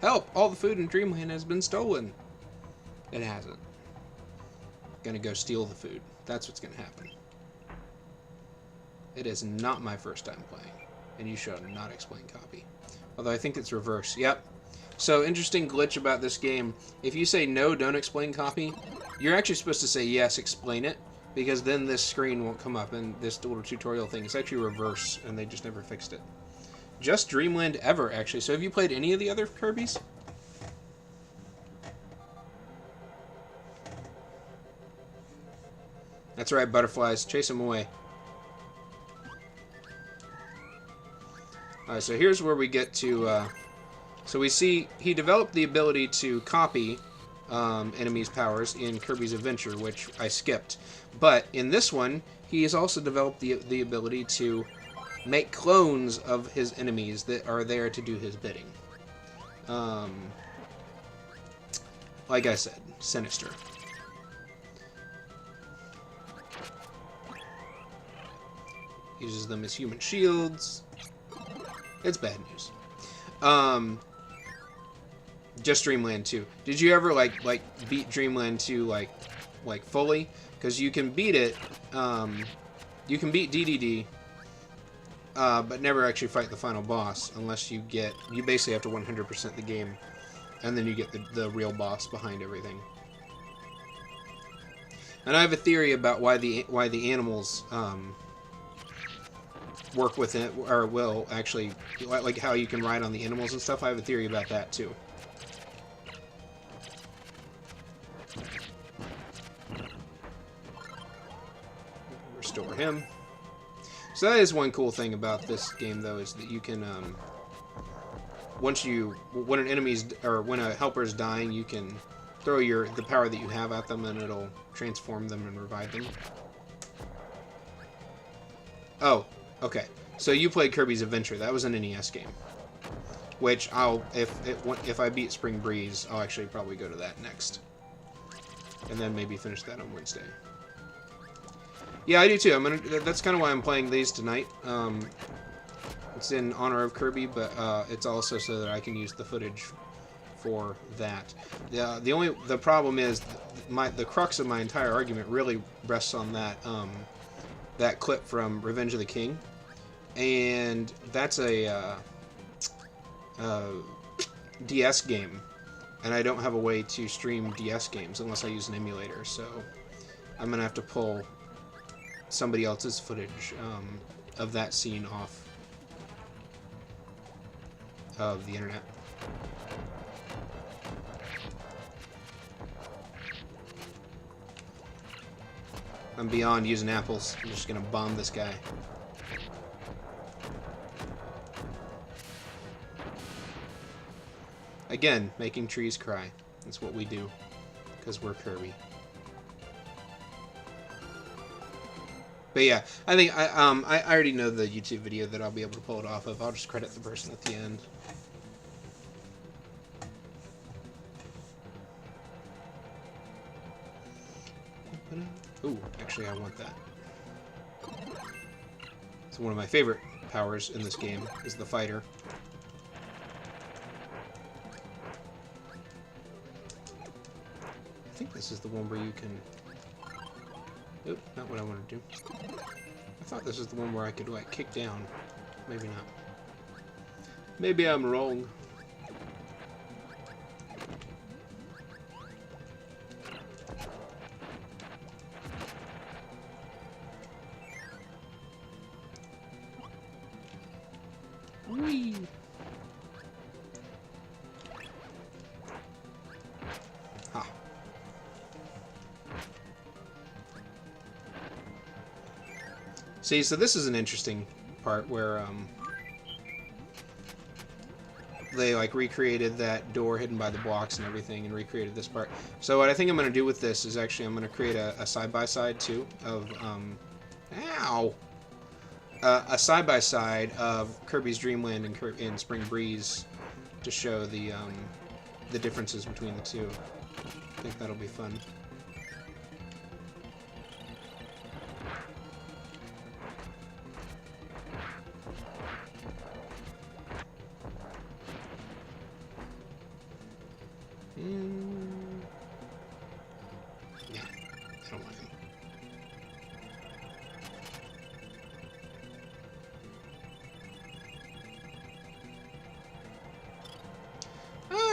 Help! All the food in Dreamland has been stolen. It hasn't. Gonna go steal the food. That's what's gonna happen. It is not my first time playing, and you should not explain copy. Although I think it's reverse. Yep. So, interesting glitch about this game. If you say no, don't explain copy, you're actually supposed to say yes, explain it, because then this screen won't come up, and this little tutorial thing is actually reverse, and they just never fixed it. Just Dreamland ever, actually. So have you played any of the other Kirby's? That's right, butterflies. Chase them away. Alright, so here's where we get to... so we see he developed the ability to copy enemies' powers in Kirby's Adventure, which I skipped. But in this one, he has also developed the ability to make clones of his enemies that are there to do his bidding. Like I said, sinister. Uses them as human shields. It's bad news. Just Dreamland 2. Did you ever like beat Dreamland 2 like fully? Because you can beat it. You can beat DDD, but never actually fight the final boss unless you get. You basically have to 100% the game, and then you get the real boss behind everything. And I have a theory about why the animals work with it, or will actually, like how you can ride on the animals and stuff. I have a theory about that too. Restore him. So that is one cool thing about this game, though, is that you can, when an enemy's, or when a helper is dying, you can throw the power that you have at them, and it'll transform them and revive them. Oh, okay. So you played Kirby's Adventure. That was an NES game, which if I beat Spring Breeze, I'll actually probably go to that next, and then maybe finish that on Wednesday. Yeah, I do too. That's kind of why I'm playing these tonight. It's in honor of Kirby, but it's also so that I can use the footage for that. The problem is the crux of my entire argument really rests on that clip from Revenge of the King, and that's a DS game, and I don't have a way to stream DS games unless I use an emulator. So I'm gonna have to pull somebody else's footage of that scene off of the internet. I'm beyond using apples. I'm just gonna bomb this guy. Again, making trees cry. That's what we do, because we're Kirby. But yeah, I think I already know the YouTube video that I'll be able to pull it off of. I'll just credit the person at the end. Ooh, actually I want that. It's one of my favorite powers in this game, is the fighter. I think this is the one where you can... Oop, not what I want to do. I thought this is the one where I could, like, kick down. Maybe not. Maybe I'm wrong. Whee! Ha. See, so this is an interesting part where they like recreated that door hidden by the blocks and everything, and recreated this part. So what I think I'm going to do with this is actually I'm going to create a side-by-side too of ow, a side-by-side of Kirby's Dreamland and Spring Breeze to show the differences between the two. I think that'll be fun.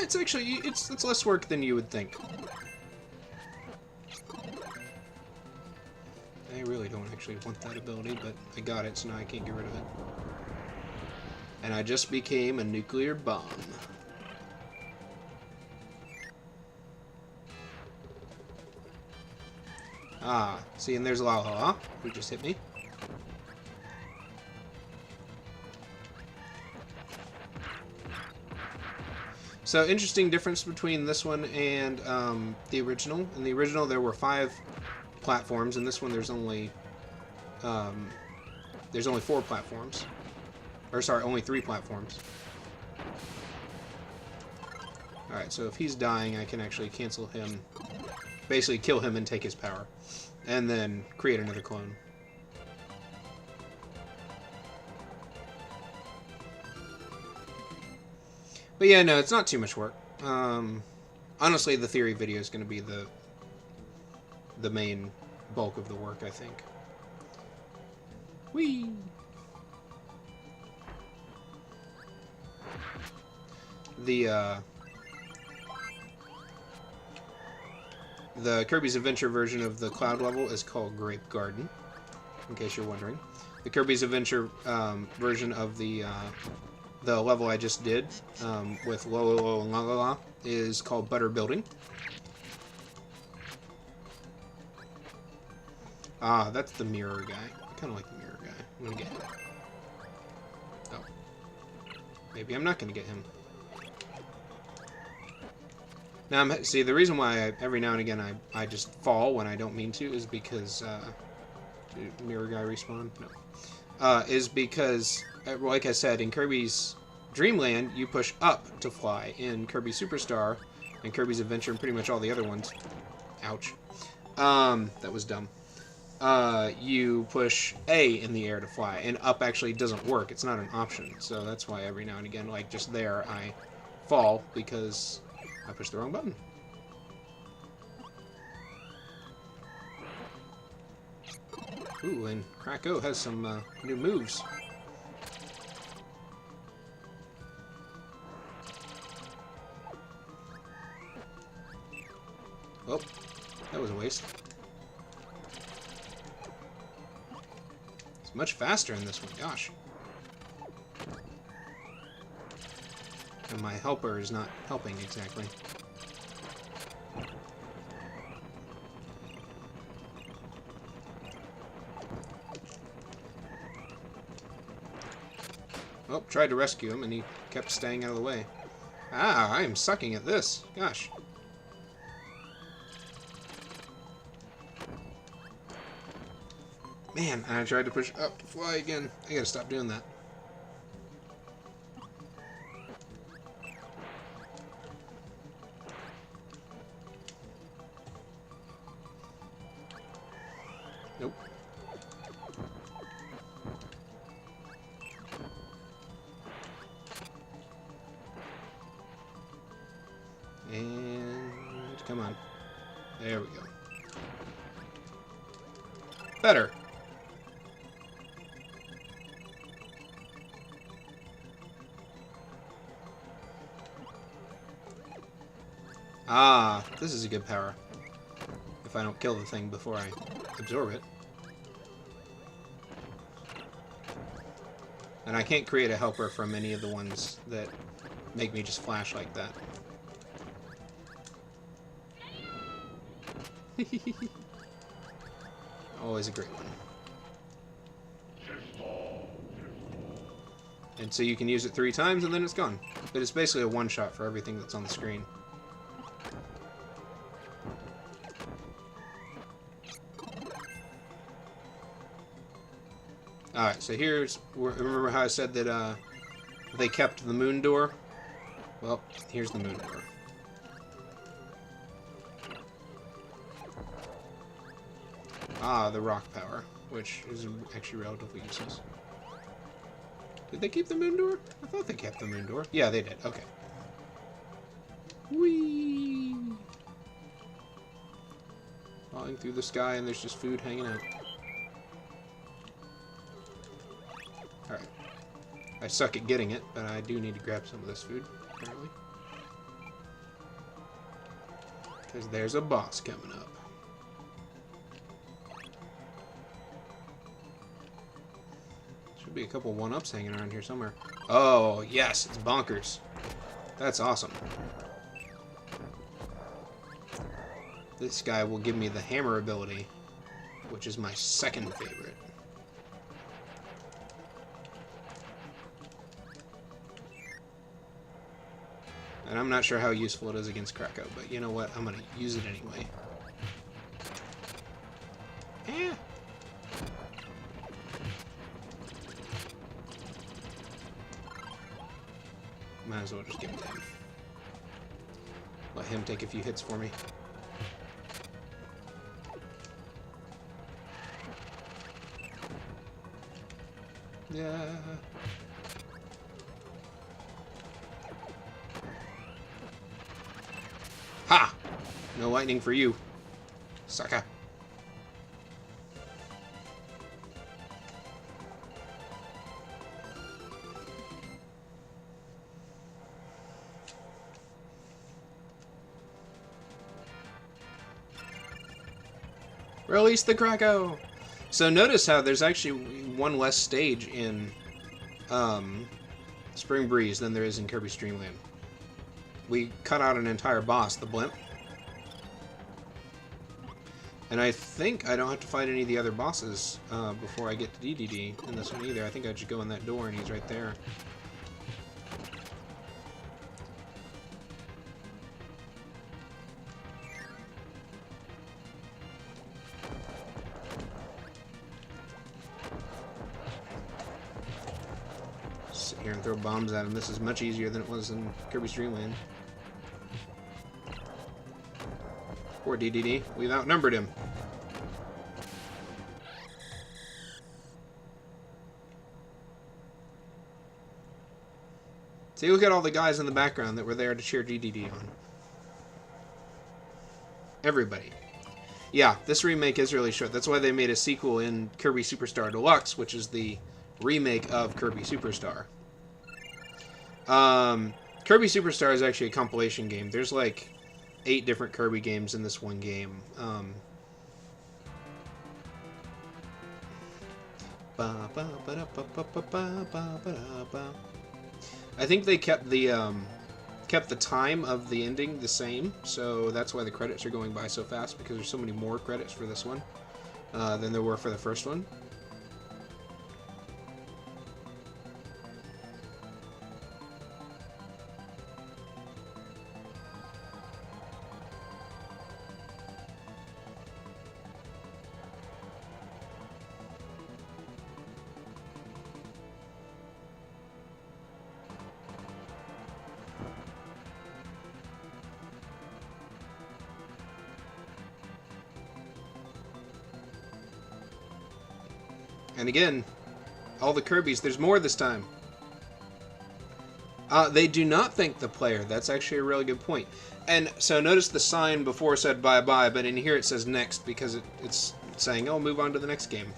it's actually, it's less work than you would think. I really don't actually want that ability, but I got it, so now I can't get rid of it. And I just became a nuclear bomb. Ah, see, and there's Lala, who just hit me. So, interesting difference between this one and the original. In the original, there were 5 platforms. In this one, there's only 4 platforms. Or, sorry, only 3 platforms. Alright, so if he's dying, I can actually cancel him. Basically, kill him and take his power. And then create another clone. But yeah, no, it's not too much work. Honestly, the theory video is going to be the main bulk of the work, I think. Whee! The Kirby's Adventure version of the Cloud level is called Grape Garden, in case you're wondering. The Kirby's Adventure version of the level I just did with Lolo and La is called Butter Building. Ah, that's the mirror guy. I kind of like the mirror guy. I'm gonna get him. Oh. Maybe I'm not gonna get him. Now, see, the reason why every now and again I just fall when I don't mean to is because... did mirror guy respawn? No. Is because, like I said, in Kirby's Dreamland, you push up to fly. In Kirby Super Star and Kirby's Adventure and pretty much all the other ones... Ouch. That was dumb. You push A in the air to fly, and up actually doesn't work. It's not an option. So that's why every now and again, like just there, I fall because I pushed the wrong button. Ooh, and Krakow has some new moves. Oh, that was a waste. It's much faster in this one, gosh. And my helper is not helping exactly. Oh, tried to rescue him and he kept staying out of the way. Ah, I am sucking at this. Gosh. Man, I tried to push up to fly again. I gotta stop doing that. Nope. And come on. There we go. Better. Ah, this is a good power. If I don't kill the thing before I absorb it. And I can't create a helper from any of the ones that make me just flash like that. Always a great one. And so you can use it 3 times and then it's gone. But it's basically a one-shot for everything that's on the screen. Alright, so here's... Remember how I said that they kept the moon door? Well, here's the moon door. Ah, the rock power, which is actually relatively useless. Did they keep the moon door? I thought they kept the moon door. Yeah, they did. Okay. Whee! Flying through the sky and there's just food hanging out. Alright. I suck at getting it, but I do need to grab some of this food, apparently. Because there's a boss coming up. Should be a couple 1-ups hanging around here somewhere. Oh, yes, it's bonkers. That's awesome. This guy will give me the hammer ability, which is my second favorite. And I'm not sure how useful it is against Krakow, but you know what? I'm going to use it anyway. Eh. Might as well just give it to him. Let him take a few hits for me. Yeah. Ha! No lightning for you, sucker. Release the Krakow! So notice how there's actually one less stage in Spring Breeze than there is in Kirby's Dreamland. We cut out an entire boss, the Blimp. And I think I don't have to fight any of the other bosses before I get to DDD in this one either. I think I just go in that door and he's right there. Sit here and throw bombs at him. This is much easier than it was in Kirby's Dreamland. Poor DDD. We've outnumbered him. See, look at all the guys in the background that were there to cheer DDD on. Everybody. Yeah, this remake is really short. That's why they made a sequel in Kirby Super Star Deluxe, which is the remake of Kirby Super Star. Kirby Super Star is actually a compilation game. There's like 8 different Kirby games in this one game. I think they kept the time of the ending the same, so that's why the credits are going by so fast, because there's so many more credits for this one than there were for the first one. And again, all the Kirbys, there's more this time. They do not thank the player. That's actually a really good point. And so notice the sign before said bye-bye, but in here it says next because it's saying, oh, move on to the next game.